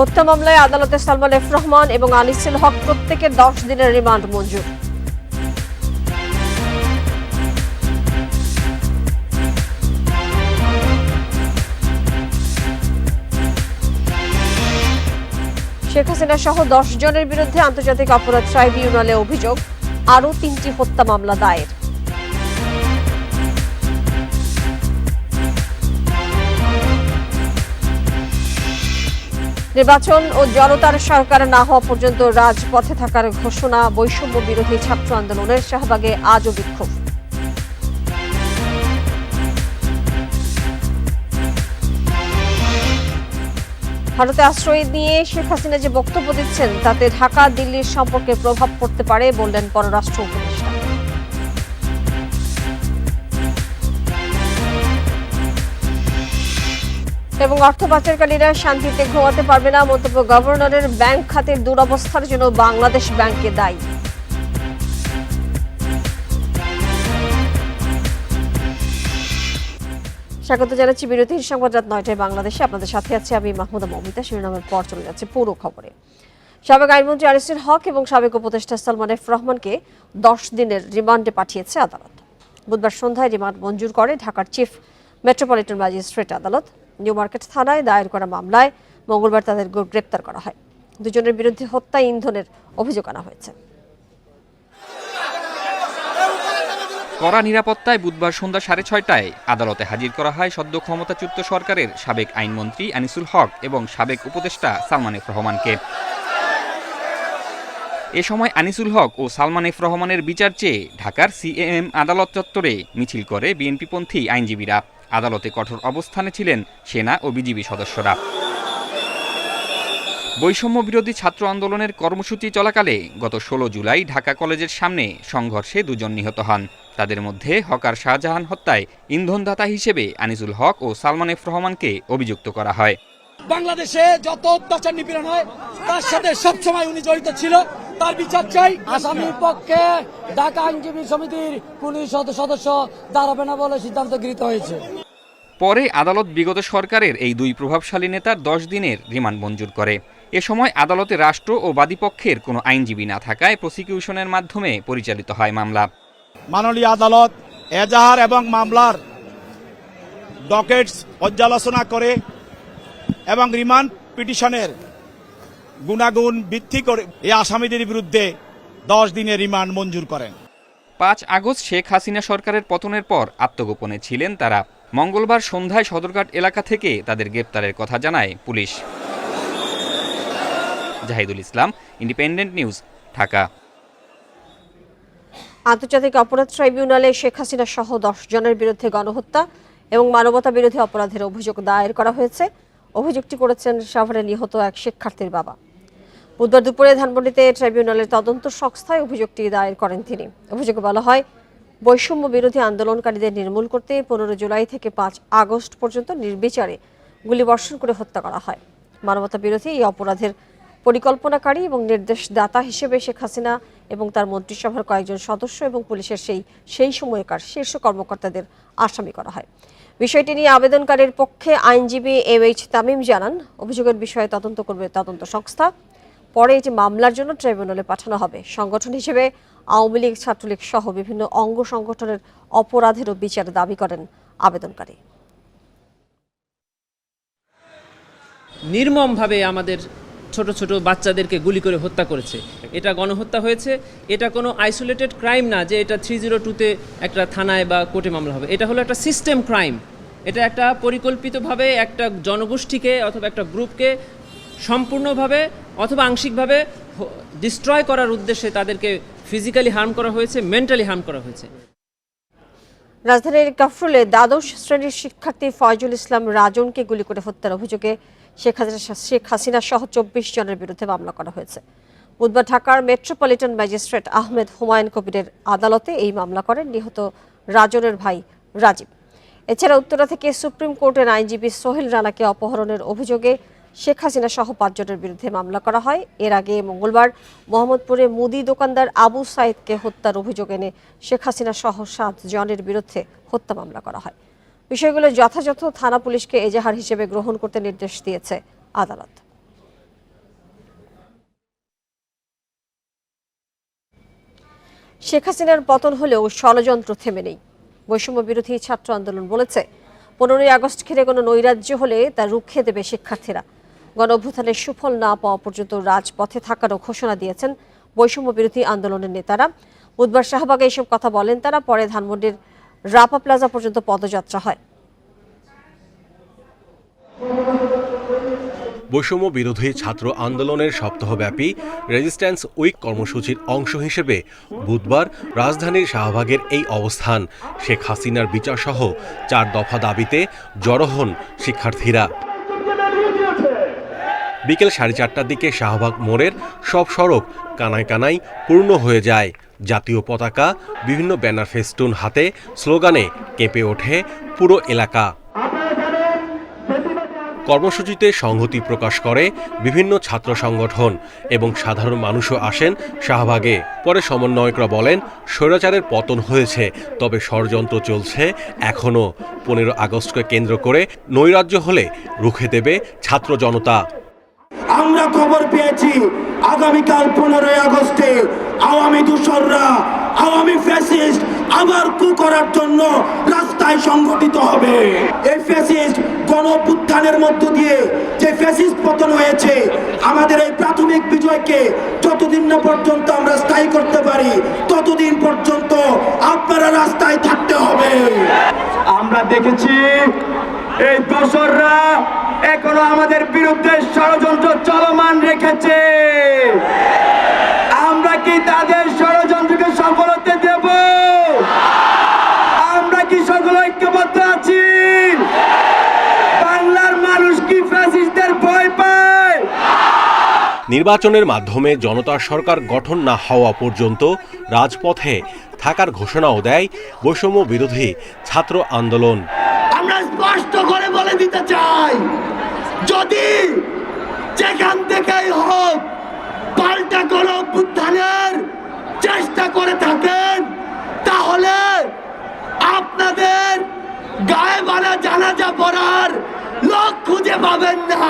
হত্যা মামলায় আদালতে সালমান এফ রহমান এবং আনিসুল হক প্রত্যেকের 10 দিনের রিমান্ড মঞ্জুর। শেখ হাসিনা সহ 10 জনের বিরুদ্ধে আন্তর্জাতিক অপরাধ ট্রাইব্যুনালে অভিযোগ, আরও 3টি হত্যা মামলা দায়ের। নির্বাচন ও জনতার সরকার না হওয়া পর্যন্ত রাজপথে থাকার ঘোষণা, বৈষম্য বিরোধী ছাত্র আন্দোলনের শাহবাগে আজও বিক্ষোভ। ভারতে আশ্রয় নিয়ে শেখ হাসিনা যে বক্তব্য দিচ্ছেন তাতে ঢাকা দিল্লির সম্পর্কে প্রভাব পড়তে পারে বললেন পররাষ্ট্র উপদেষ্টা। এবং অর্থ পাচারকারীরা শান্তিতে ঘুমাতে পারবে না, মন্তব্য গভর্নরের। ব্যাংক খাতের দুরবস্থার জন্য বাংলাদেশ ব্যাংককে দায়ী। স্বাগত জানাচ্ছি বিরতির সংবাদ রাত 9টায় বাংলাদেশে। আপনাদের সাথে আছে আমি মাহমুদা মমিতা। শিরোনামের পর চলে যাচ্ছে পুরো খবরে। সাবেক আইনমন্ত্রী আনিসুল হক এবং সাবেক উপদেষ্টা সালমান এফ রহমানকে 10 দিনের রিমান্ডে পাঠিয়েছে আদালত। বুধবার সন্ধ্যায় রিমান্ড মঞ্জুর করে ঢাকার চিফ মেট্রোপলিটন ম্যাজিস্ট্রেট আদালত। নিউ মার্কেট থানায় দায়ের করা মামলায় মঙ্গলবার তাদের গ্রেপ্তার করা হয়। দুজনের বিরুদ্ধে হত্যা, ইন্ধনের অভিযোগ আনা হয়েছে। কড়া নিরাপত্তায় বুধবার সন্ধ্যা 6:30টায় আদালতে হাজির করা হয় সদ্য ক্ষমতাচ্যুত সরকারের সাবেক আইনমন্ত্রী আনিসুল হক এবং সাবেক উপদেষ্টা সালমান এফ রহমানকে। এ সময় আনিসুল হক ও সালমান এফ রহমানের বিচার চেয়ে ঢাকার সিএএম আদালত চত্বরে মিছিল করে বিএনপিপন্থী আইনজীবীরা। আদালতে কঠোর অবস্থানে ছিলেন সেনা ও বিজিবি সদস্যরা। বৈষম্য বিরোধী ছাত্র আন্দোলনের কর্মসূচি চলাকালে গত 16 জুলাই ঢাকা কলেজের সামনে সংঘর্ষে 2 জন নিহত হন। তাদের মধ্যে হকার শাহজাহান হত্যায় ইন্ধনদাতা হিসেবে আনিসুল হক ও সালমান এফ রহমানকে অভিযুক্ত করা হয়। বাংলাদেশে যত অত্যাচার নিপীড়ন হয় তার সাথে সবসময় উনি জড়িত ছিল, তার বিচার চাই। আসামির পক্ষে ঢাকা আইনজীবী সমিতির পুলিশ সদস্য দাঁড়াবে না বলে সিদ্ধান্ত গৃহীত হয়েছে। পরে আদালত বিগত সরকারের এই 2 প্রভাবশালী নেতার 10 দিনের রিমান্ড মঞ্জুর করে। এ সময় আদালতে রাষ্ট্র ও বাদীপক্ষের কোনো আইনজীবী না থাকায় প্রসিকিউশনের মাধ্যমে পরিচালিত হয় মামলা। মাননীয় আদালত এজাহার এবং মামলার ডকেটস পর্যালোচনা করে এবং রিমান্ড পিটিশনের গুণাগুণ ভিত্তি করে এই আসামিদের বিরুদ্ধে 10 দিনের রিমান্ড মঞ্জুর করেন। 5 আগস্ট শেখ হাসিনা সরকারের পতনের পর আত্মগোপনে ছিলেন তারা। মঙ্গলবার সন্ধ্যায় সদরঘাট এলাকা থেকে তাদের গ্রেপ্তারের কথা জানায় পুলিশ। জাহিদুল ইসলাম, ইন্ডিপেন্ডেন্ট নিউজ, ঢাকা। আন্তর্জাতিক অপরাধ ট্রাইব্যুনালে শেখ হাসিনা সহ 10 জনের বিরুদ্ধে গণহত্যা এবং মানবতা বিরোধী অপরাধের অভিযোগ দায়ের করা হয়েছে। অভিযোগটি করেছেন সাভারে নিহত এক শিক্ষার্থীর বাবা। বুধবার দুপুরে ধানমন্ডিতে ট্রাইব্যুনালের তদন্ত সংস্থায় অভিযোগটি দায়ের করেন তিনি। অভিযোগে বলা হয়, বৈষম্য বিরোধী আন্দোলনকারীদের নির্মূল করতে 15 জুলাই থেকে 5 আগস্ট পর্যন্ত নির্বিচারে গুলিবর্ষণ করে হত্যা করা হয়। মানবতা বিরোধী এই অপরাধের পরিকল্পনাকারী এবং নির্দেশদাতা হিসেবে শেখ হাসিনা এবং তার মন্ত্রিসভার কয়েকজন সদস্য এবং পুলিশের সেই সময়কার শীর্ষ কর্মকর্তাদের আসামি করা হয়। বিষয়টি নিয়ে আবেদনকারীর পক্ষে আইনজীবী এমএইচ তামিম জানান, অভিযোগের বিষয়ে তদন্ত করবে তদন্ত সংস্থা। পরে এটি মামলার জন্য ট্রাইব্যুনালে পাঠানো হবে। সংগঠন হিসেবে আওয়ামী লীগ, ছাত্রলীগ সহ বিভিন্ন অঙ্গ সংগঠনের অপরাধেরও বিচার দাবি করেন আবেদনকারী। নির্মমভাবে আমাদের ছোট ছোট বাচ্চাদেরকে গুলি করে হত্যা করেছে। এটা গণহত্যা হয়েছে। এটা কোনো আইসোলেটেড ক্রাইম না যে এটা 302-তে একটা থানায় বা কোর্টে মামলা হবে। এটা হলো একটা সিস্টেম ক্রাইম। এটা একটা পরিকল্পিতভাবে একটা জনগোষ্ঠীকে অথবা একটা গ্রুপকে সম্পূর্ণভাবে অথবা আংশিকভাবে ডিস্ট্রয় করার উদ্দেশ্যে তাদেরকে ফিজিক্যালি হার্ম করা হয়েছে, মেন্টালি হার্ম করা হয়েছে। রাজধানীর কাফরুলে দ্বাদশ শ্রেণীর শিক্ষার্থী ফয়জুল ইসলাম রাজনকে গুলি করে হত্যার অভিযোগে শেখ হাসিনা সহ 24 জনের বিরুদ্ধে মামলা করা হয়েছে। বুধবার ঢাকার মেট্রোপলিটন ম্যাজিস্ট্রেট আহমেদ হুমায়ুন কবিরের আদালতে এই মামলা করেন নিহত রাজনের ভাই রাজীব। এছাড়া উত্তরা থেকে সুপ্রিম কোর্টের আইনজীবী সোহেল রানাকে অপহরণের অভিযোগে শেখ হাসিনা সহ 5 জনের বিরুদ্ধে মামলা করা হয়। এর আগে মঙ্গলবার মোহাম্মদপুরে মুদি দোকানদার আবু সাইদকে হত্যার অভিযোগ এনে শেখ হাসিনা সহ 7 জনের বিরুদ্ধে হত্যা মামলা করা হয়। বিষয়গুলো যথাযথ থানা পুলিশকে এজাহার হিসেবে গ্রহণ করতে নির্দেশ দিয়েছে আদালত। শেখ হাসিনার পতন হলেও ষড়যন্ত্র থেমে নেই। বৈষম্য বিরোধী ছাত্র আন্দোলন বলেছে 15ই আগস্ট ঘিরে কোনো নৈরাজ্য হলে তা রুখে দেবে শিক্ষার্থীরা। গণ অভ্যুত্থানের সুফল না পাওয়া পর্যন্ত রাজপথে থাকারও ঘোষণা দিয়েছেন বৈষম্য বিরোধী আন্দোলনের নেতারা। বুধবার শাহবাগে এসব কথা বলেন তারা। পরে ধানমন্ডির রাপা প্লাজা পর্যন্ত পদযাত্রা হয়। বৈষম্য বিরোধী ছাত্র আন্দোলনের সপ্তাহব্যাপী রেজিস্ট্যান্স উইক কর্মসূচির অংশ হিসেবে বুধবার রাজধানীর শাহবাগের এই অবস্থান। শেখ হাসিনার বিচারসহ 4 দফা দাবিতে জড়ো হন শিক্ষার্থীরা। বিকেল 4:30টার দিকে শাহবাগ মোড়ের সব সড়ক কানায় কানায় পূর্ণ হয়ে যায়। জাতীয় পতাকা, বিভিন্ন ব্যানার ফেস্টুন হাতে স্লোগানে কেঁপে ওঠে পুরো এলাকা। কর্মসূচিতে সংহতি প্রকাশ করে বিভিন্ন ছাত্র সংগঠন এবং সাধারণ মানুষও আসেন শাহবাগে। পরে সমন্বয়করা বলেন, স্বৈরাচারের পতন হয়েছে, তবে ষড়যন্ত্র চলছে এখনও। 15 আগস্টকে কেন্দ্র করে নৈরাজ্য হলে রুখে দেবে ছাত্র জনতা। আমরা খবর পেয়েছি আগামীকাল 15 আগস্টে আওয়ামী দূষররা, আওয়ামী ফ্যাসিস্ট আবার কু করার জন্য রাস্তায় সংগঠিত হবে। এই ফ্যাসিস্ট গণ অভ্যুত্থানের মধ্য দিয়ে যে ফ্যাসিস্ট পতন হয়েছে, আমাদের এই প্রাথমিক বিজয়কে যতদিন না পর্যন্ত আমরা স্থায়ী করতে পারি, ততদিন পর্যন্ত আপনারা রাস্তায় থাকতে হবে। আমরা দেখেছি এই দোসররা এখনো আমাদের বিরুদ্ধে ষড়যন্ত্র চলমান রেখেছে। আমরা কি তাদের ষড়যন্ত্রকে সফল হতে দেব? আমরা কি সকলে ঐক্যবদ্ধ আছি? বাংলার মানুষ কি ফ্যাসিস্টদের ভয় পায়? নির্বাচনের মাধ্যমে জনতার সরকার গঠন না হওয়া পর্যন্ত রাজপথে থাকার ঘোষণাও দেয় বৈষম্য বিরোধী ছাত্র আন্দোলন। আমরা স্পষ্ট করে বলে দিতে চাই, যদি যেখান থেকেই হোক পাল্টা গণ অভ্যুত্থানের চেষ্টা করে থাকেন, তাহলে আপনাদের গায়ে বানা জানাজা পড়ার লোক খুঁজে পাবেন না।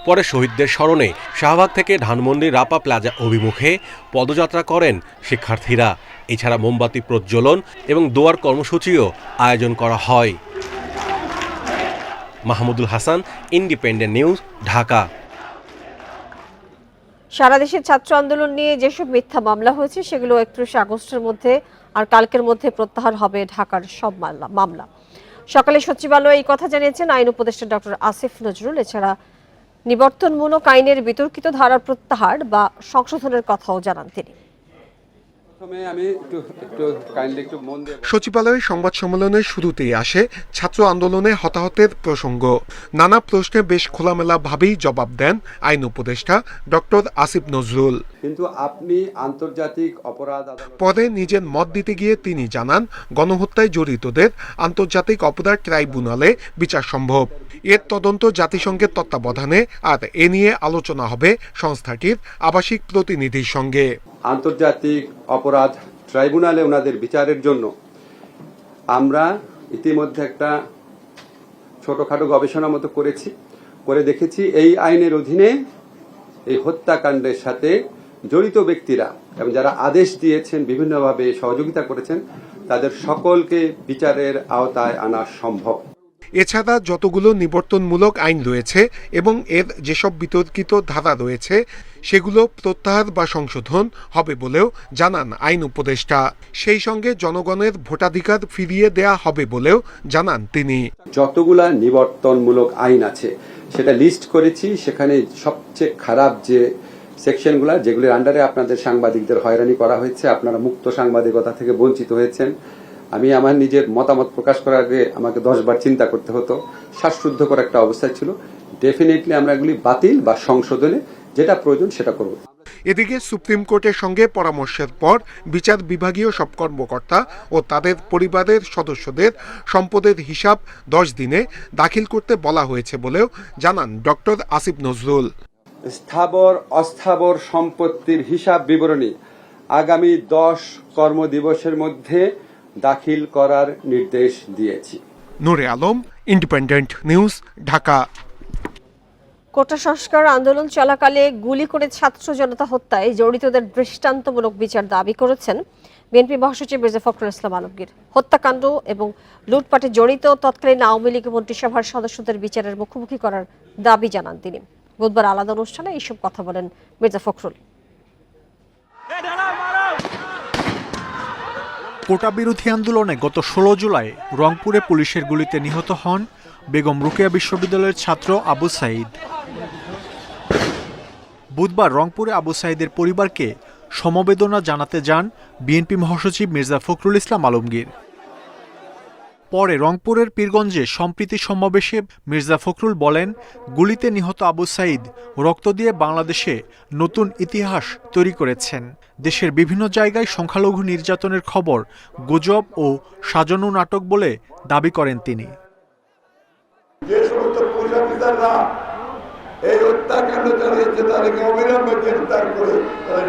পরে শহীদদের স্মরণে শাহবাগ থেকে ধানমন্ডি রাপা প্লাজা অভিমুখে পদযাত্রা করেন শিক্ষার্থীরা। এছাড়া মোমবাতি প্রজ্বলন এবং দোয়ার কর্মসূচিও আয়োজন করা হয়। Mahmudul Hasan, independent news, Dhaka. সারা দেশের ছাত্র আন্দোলন নিয়ে যেসব মিথ্যা মামলা হয়েছে সেগুলো 31 আগস্টের মধ্যে আর কালকের মধ্যে প্রত্যাহার হবে ঢাকার সব মামলা। সকালে সচিবালয়ে এই কথা জানিয়েছেন আইন উপদেষ্টা ডক্টর আসিফ নজরুল। এছাড়া নিবর্তনমূলক আইনের বিতর্কিত ধারার প্রত্যাহার বা সংশোধনের কথাও জানান তিনি। সচিবালয়ের সংবাদ সম্মেলনের শুরুতেই আসে ছাত্র আন্দোলনে হতাহতের প্রসঙ্গ। নানা প্রশ্নে বেশ খোলামেলা ভাবেই জবাব দেন আইন উপদেষ্টা ডক্টর আসিফ নজরুল। কিন্তু আপনি আন্তর্জাতিক অপরাধ পরে নিজের মত দিতে গিয়ে তিনি জানান, গণহত্যায় জড়িতদের আন্তর্জাতিক অপরাধ ট্রাইব্যুনালে বিচার সম্ভব। এর তদন্ত জাতিসংঘের তত্ত্বাবধানে, আর এ নিয়ে আলোচনা হবে সংস্থাটির আবাসিক প্রতিনিধির সঙ্গে। আন্তর্জাতিক অপরাধ ট্রাইব্যুনালে ওনাদের বিচারের জন্য আমরা ইতিমধ্যে একটা ছোটখাটো গবেষণা মতো করে দেখেছি এই আইনের অধীনে এই হত্যাকাণ্ডের সাথে জড়িত ব্যক্তিরা এবং যারা আদেশ দিয়েছেন, বিভিন্নভাবে সহযোগিতা করেছেন, তাদের সকলকে বিচারের আওতায় আনা সম্ভব। এছাড়া যতগুলো নিবর্তনমূলক আইন রয়েছে এবং এর যেসব বিতর্কিত ধারা রয়েছে সেগুলো প্রত্যাহার বা সংশোধন হবে বলেও জানান আইন উপদেষ্টা। সেই সঙ্গে জনগণের ভোটাধিকার ফিরিয়ে দেয়া হবে বলেও জানান তিনি। যতগুলা নিবর্তনমূলক আইন আছে সেটা লিস্ট করেছি। সেখানে সবচেয়ে খারাপ যে সেকশনগুলা, যেগুলির আন্ডারে আপনাদের সাংবাদিকদের হয়রানি করা হয়েছে, আপনারা মুক্ত সাংবাদিকতা থেকে বঞ্চিত হয়েছেন, আমি আমার নিজের মতামত প্রকাশ করার আগে আমাকে 10 বার চিন্তা করতে হতো, শ্বাসরুদ্ধকর একটা অবস্থায় ছিল। ডেফিনেটলি আমরা এগুলি বাতিল বা সংশোধনে যেটা প্রয়োজন সেটা করব। এদিকে সুপ্রিম কোর্টের সঙ্গে পরামর্শের পর বিচার বিভাগীয় সব কর্মকর্তা ও তাদের পরিবারের সদস্যদের সম্পদের হিসাব 10 দিনে দাখিল করতে বলা হয়েছে বলেও জানান ডক্টর আসিফ নজরুল। স্থাবর অস্থাবর সম্পত্তির হিসাব বিবরণী আগামী 10 কর্মদিবসের মধ্যে দাখিল করার নির্দেশ দিয়েছি। নূরে আলম, ইন্ডিপেন্ডেন্ট নিউজ, ঢাকা। কোটা সংস্কার আন্দোলন চলাকালে গুলি করে ছাত্র জনতা হত্যায় জড়িতদের দৃষ্টান্তমূলক বিচার দাবি করেছেন বিএনপি মহাসচিব মির্জা ফখরুল ইসলাম আলমগীর। হত্যাকাণ্ড এবং লুটপাটে জড়িত তৎকালীন আওয়ামী লীগ মন্ত্রিসভার সদস্যদের বিচারের মুখোমুখি করার দাবি জানান তিনি। বুধবার আলাদা অনুষ্ঠানে এইসব কথা বলেন মির্জা ফখরুল। কোটা বিরোধী আন্দোলনে গত 16 জুলাই রংপুরে পুলিশের গুলিতে নিহত হন বেগম রোকেয়া বিশ্ববিদ্যালয়ের ছাত্র আবু সাঈদ। বুধবার রংপুরে আবু সাঈদের পরিবারকে সমবেদনা জানাতে যান বিএনপি মহাসচিব মির্জা ফখরুল ইসলাম আলমগীর। পরে রংপুরের পীরগঞ্জে সম্প্রীতি সমাবেশে মির্জা ফখরুল বলেন, গুলিতে নিহত আবু সাঈদ রক্ত দিয়ে বাংলাদেশে নতুন ইতিহাস তৈরি করেছেন। দেশের বিভিন্ন জায়গায় সংখ্যালঘু নির্যাতনের খবর গুজব ও সাজানো নাটক বলে দাবি করেন তিনি। যে সমস্ত পুলিশ অফিসাররা এই হত্যাকাণ্ড চালিয়েছে তাদেরকে অবিলম্বে গ্রেফতার করে তাদের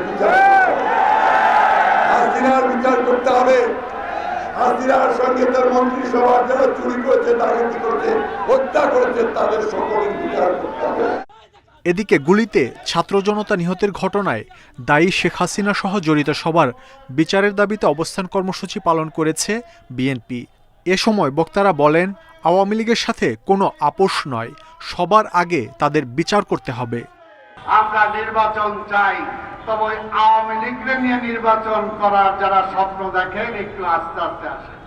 বিচার করতে হবে। হাসিনার সঙ্গে তার মন্ত্রিসভা যারা চুরি করেছে, ডাকাতি করেছে, হত্যা করেছে, তাদের সকলের বিচার করতে হবে। এদিকে গুলিতে ছাত্র জনতা নিহতের ঘটনায় দায়ী শেখ হাসিনা সহ জড়িত সবার বিচারের দাবিতে অবস্থান কর্মসূচি পালন করেছে বিএনপি। এ সময় বক্তারা বলেন, আওয়ামী লীগের সাথে কোনো আপোষ নয়, সবার আগে তাদের বিচার করতে হবে। আমরা নির্বাচন চাই, তবে আওয়ামী লীগকে নিয়ে নির্বাচন করার যারা স্বপ্ন দেখেন একটু আস্তে আস্তে আসেন,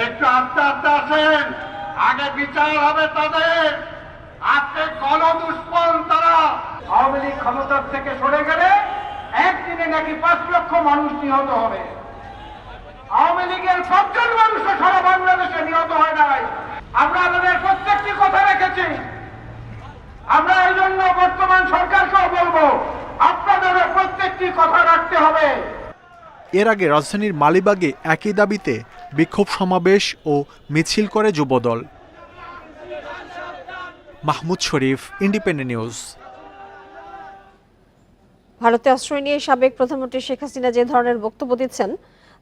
একটু আস্তে আস্তে আসেন। আগে বিচার হবে তাদের। আজকে গণদুষ্পন তারা। আওয়ামী লীগ ক্ষমতার থেকে সরে গেলে একদিনে নাকি 5 লক্ষ মানুষ নিহত হবে। আওয়ামী লীগের 5 জন মানুষও সারা বাংলাদেশে নিহত হয় নাই। আমরা আমাদের প্রত্যেকটি কথা রেখেছি। আমরা এই জন্য বর্তমান সরকারকেও বলবো, আপনাদেরও প্রত্যেকটি কথা রাখতে হবে। এর আগে রাজধানীর মালিবাগে একই দাবিতে বিক্ষোভ সমাবেশ ও মিছিল করে যুবদল। মাহমুদ শরীফ, ইন্ডিপেন্ডেন্ট নিউজ। ভারতে আশ্রয় নিয়ে সাবেক প্রধানমন্ত্রী শেখ হাসিনা যে ধরনের বক্তব্য দিচ্ছেন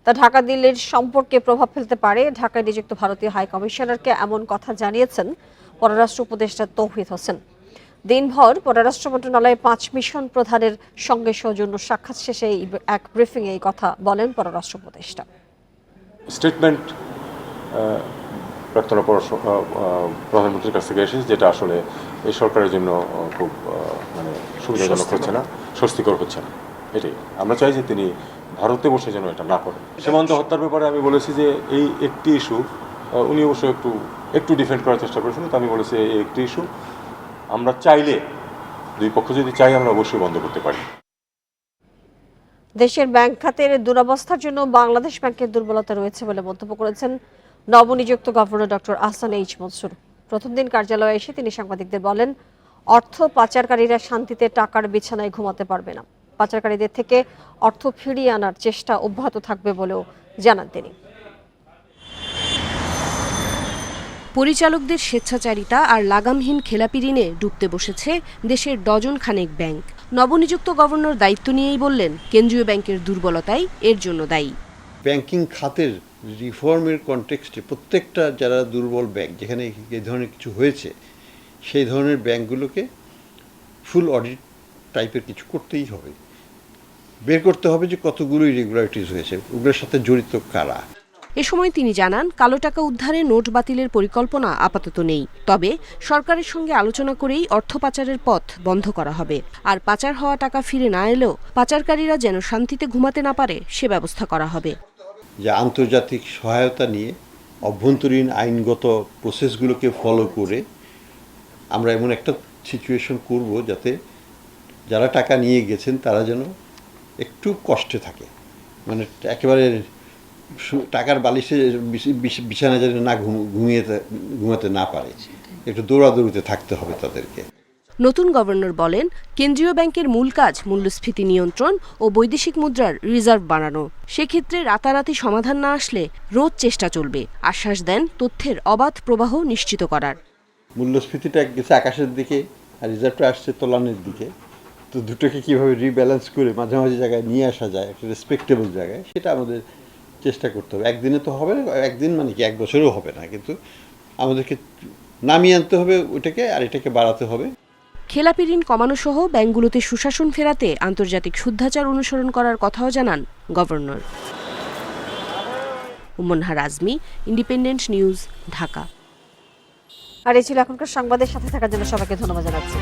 তা ঢাকা দিল্লির সম্পর্কে প্রভাব ফেলতে পারে। ঢাকায় নিযুক্ত ভারতীয় হাই কমিশনারকে এমন কথা জানিয়েছেন পররাষ্ট্র উপদেষ্টা তৌহিদ হোসেন। দিনভর পররাষ্ট্র মন্ত্রণালয়ে 5 মিশন প্রধানের সঙ্গে সৌজন্য সাক্ষাৎ শেষে এক ব্রিফিংয়ে এই কথা বলেন পররাষ্ট্র উপদেষ্টা। স্টেটমেন্ট প্রাক্তন প্রধানমন্ত্রীর কাছ থেকে এসেছে, যেটা আসলে এই সরকারের জন্য খুব সুবিধাজনক হচ্ছে না, স্বস্তিকর হচ্ছে না। এটাই আমরা চাই যে তিনি ভারতে বসে যেন এটা না করেন। সীমান্ত হত্যার ব্যাপারে আমি বলেছি যে এই একটি ইস্যু, উনি অবশ্য একটু ডিফেন্ড করার চেষ্টা করেছেন, তো আমি বলেছি এই একটি ইস্যু আমরা চাইলে, দুই পক্ষ যদি চাই, আমরা অবশ্যই বন্ধ করতে পারি। দেশের ব্যাংক খাতের দুরবস্থার জন্য বাংলাদেশ ব্যাংকের দুর্বলতা রয়েছে বলে মন্তব্য করেছেন নবনিযুক্ত governor doctor Ahsan H Mansur. প্রথম দিন কার্যালয়ে এসে তিনি সাংবাদিকদের বলেন, অর্থ পাচারকারীরা শান্তিতে টাকার বিছানায় ঘুমাতে পারবে না। পাচারকারীদের থেকে অর্থ ফিরিয়ে আনার চেষ্টা অব্যাহত থাকবে বলেও জানান তিনি। পরিচালকদের স্বেচ্ছাচারিতা আর লাগামহীন খেলাপি ঋণে ডুবতে বসেছে দেশের ডজন খানেক ব্যাংক। নবনিযুক্ত গভর্নর দায়িত্ব নিয়েই বললেন, কেন্দ্রীয় ব্যাংকের দুর্বলতাই এর জন্য দায়ী। ব্যাংকিং খাতের রিফর্মের কনটেক্সটে প্রত্যেকটা যারা দুর্বল ব্যাংক, যেখানে এই ধরনের কিছু হয়েছে, সেই ধরনের ব্যাংকগুলোকে ফুল অডিট টাইপের কিছু করতেই হবে। বের করতে হবে যে কতগুলো ইরেগুলারিটিস হয়েছে, ওগুলোর সাথে জড়িত কারা। এ সময় তিনি জানান, কালো টাকা উদ্ধারে নোট বাতিলের পরিকল্পনা আপাতত নেই, তবে সরকারের সঙ্গে আলোচনা করেই অর্থ পাচারের পথ বন্ধ করা হবে। আর পাচার হওয়া টাকা ফিরে না এলেও পাচারকারীরা যেন শান্তিতে ঘুমাতে না পারে সে ব্যবস্থা করা হবে। যে আন্তর্জাতিক সহায়তা নিয়ে অভ্যন্তরীণ আইনগত প্রসেসগুলোকে ফলো করে আমরা এমন একটা সিচুয়েশন করব যাতে যারা টাকা নিয়ে গেছেন তারা যেন একটু কষ্টে থাকে, মানে একেবারে টাকার বালিশে বিছানা যেন না ঘুমাতে না পারে, একটু দৌড়াদৌড়িতে থাকতে হবে তাদেরকে। নতুন গভর্নর বলেন, কেন্দ্রীয় ব্যাংকের মূল কাজ মূল্যস্ফীতি নিয়ন্ত্রণ ও বৈদেশিক মুদ্রার রিজার্ভ বাড়ানো। সেক্ষেত্রে রাতারাতি সমাধান না আসলে রোজ চেষ্টা চলবে। আশ্বাস দেন তথ্যের অবাধ প্রবাহ নিশ্চিত করার। মূল্যস্ফীতিটা গেছে আকাশের দিকে আর রিজার্ভটা আসছে তলানের দিকে, তো দুটোকে কীভাবে রিব্যালেন্স করে মাঝে মাঝে জায়গায় নিয়ে আসা যায়, একটা রেসপেক্টেবল জায়গায়, সেটা আমাদের চেষ্টা করতে হবে। একদিনে তো হবে না, একদিন মানে কি 1 বছরেও হবে না, কিন্তু আমাদেরকে নামিয়ে আনতে হবে ওইটাকে, আর এটাকে বাড়াতে হবে। খেলাপি ঋণ কমানো সহ ব্যাংকগুলোতে সুশাসন ফেরাতে আন্তর্জাতিক শুদ্ধাচার অনুসরণ করার কথাও জানান governor. Ummanhar Azmi, independent news, Dhaka. আর এই ছিল এখনকার সংবাদের সাথে থাকার জন্য সবাইকে ধন্যবাদ জানাচ্ছি।